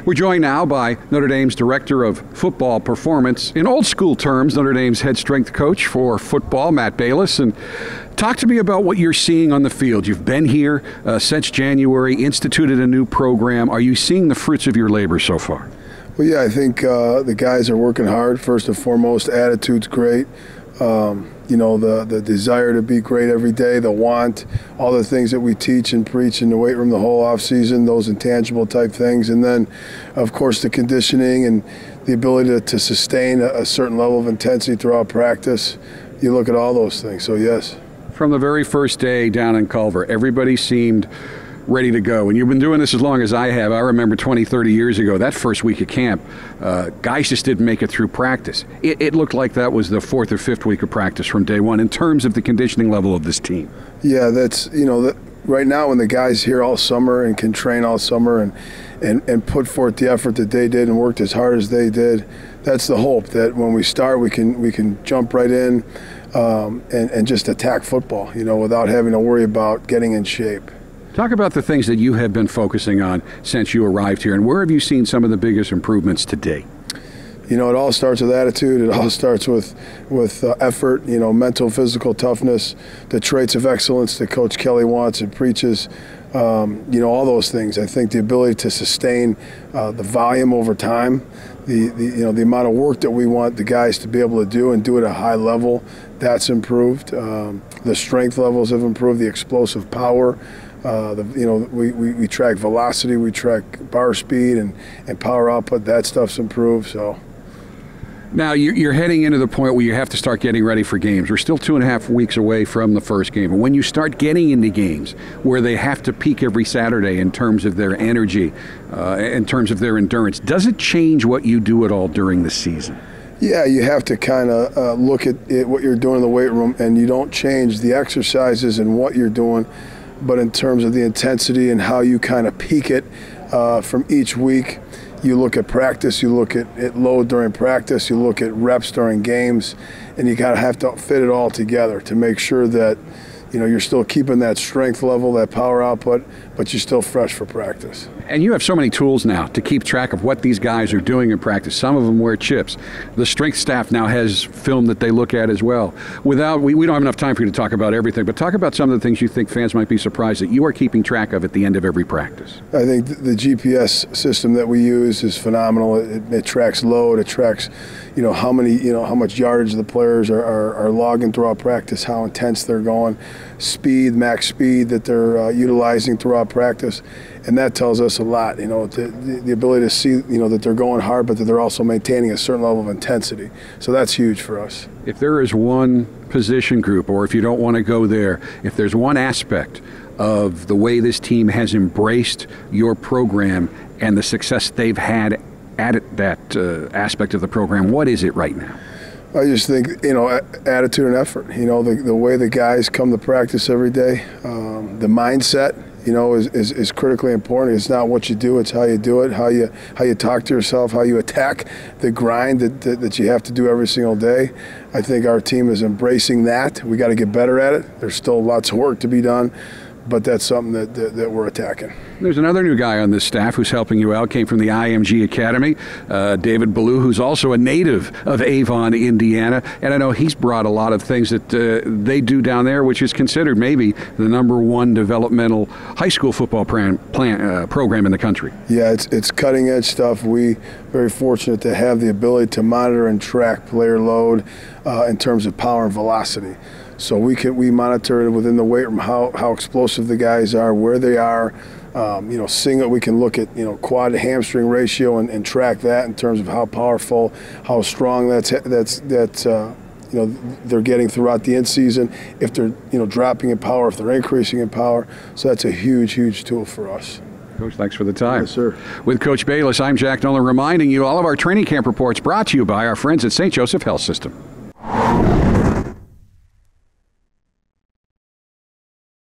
We're joined now by Notre Dame's Director of Football Performance. In old school terms, Notre Dame's head strength coach for football, Matt Balis. And talk to me about what you're seeing on the field. You've been here since January, instituted a new program. Are you seeing the fruits of your labor so far? Well, yeah, I think the guys are working hard. First and foremost, attitude's great. You know, the desire to be great every day, the want, all the things that we teach and preach in the weight room the whole off season, those intangible type things. And then, of course, the conditioning and the ability to sustain a certain level of intensity throughout practice. You look at all those things, so yes. From the very first day down in Culver, everybody seemed ready to go. And you've been doing this as long as I have. I remember 20, 30 years ago, that first week of camp, guys just didn't make it through practice. It looked like that was the fourth or fifth week of practice from day one in terms of the conditioning level of this team. Yeah, that's, you know, right now when the guys here all summer and can train all summer and put forth the effort that they did and worked as hard as they did, that's the hope that when we start we can jump right in and just attack football, you know, without having to worry about getting in shape. Talk about the things that you have been focusing on since you arrived here, and where have you seen some of the biggest improvements to date? You know, it all starts with attitude. It all starts with effort, you know, mental, physical toughness, the traits of excellence that Coach Kelly wants and preaches, you know, all those things. I think the ability to sustain the volume over time, you know, the amount of work that we want the guys to be able to do and do it at a high level, that's improved. The strength levels have improved, the explosive power. You know, we track velocity, we track bar speed and power output. That stuff's improved. So now you're heading into the point where you have to start getting ready for games. We're still 2.5 weeks away from the first game. And when you start getting into games where they have to peak every Saturday in terms of their energy, in terms of their endurance, does it change what you do at all during the season? Yeah, you have to kind of look at what you're doing in the weight room, and you don't change the exercises and what you're doing, but in terms of the intensity and how you kind of peak it from each week. You look at practice, you look at load during practice, you look at reps during games, and you kind of have to fit it all together to make sure that, you know, you're still keeping that strength level, that power output, but you're still fresh for practice. And you have so many tools now to keep track of what these guys are doing in practice. Some of them wear chips. The strength staff now has film that they look at as well. We don't have enough time for you to talk about everything, but talk about some of the things you think fans might be surprised that you are keeping track of at the end of every practice. I think the GPS system that we use is phenomenal. It tracks load, it tracks, you know, how much yardage the players are logging throughout practice, how intense they're going, speed, max speed that they're utilizing throughout practice, and that tells us a lot. You know, the ability to see, you know, that they're going hard, but that they're also maintaining a certain level of intensity. So that's huge for us. If there is one position group, or if you don't want to go there, if there's one aspect of the way this team has embraced your program and the success they've had at that aspect of the program, what is it right now? I just think, you know, attitude and effort. You know, the way the guys come to practice every day, the mindset, you know, is critically important. It's not what you do, it's how you do it, how you talk to yourself, how you attack the grind that you have to do every single day. I think our team is embracing that. We got to get better at it. There's still lots of work to be done, but that's something that we're attacking. There's another new guy on this staff who's helping you out, came from the IMG Academy, David Ballou, who's also a native of Avon, Indiana, and I know he's brought a lot of things that they do down there, which is considered maybe the #1 developmental high school football program in the country. Yeah, it's cutting edge stuff. We very fortunate to have the ability to monitor and track player load in terms of power and velocity. So we monitor within the weight room how explosive the guys are, where they are. You know, single, we can look at, you know, quad to hamstring ratio and track that in terms of how powerful, how strong that's you know, they're getting throughout the in-season. If they're, you know, dropping in power, if they're increasing in power. So that's a huge tool for us. Coach, thanks for the time. Yes, sir. With Coach Balis, I'm Jack Nolan, reminding you all of our training camp reports brought to you by our friends at St. Joseph Health System.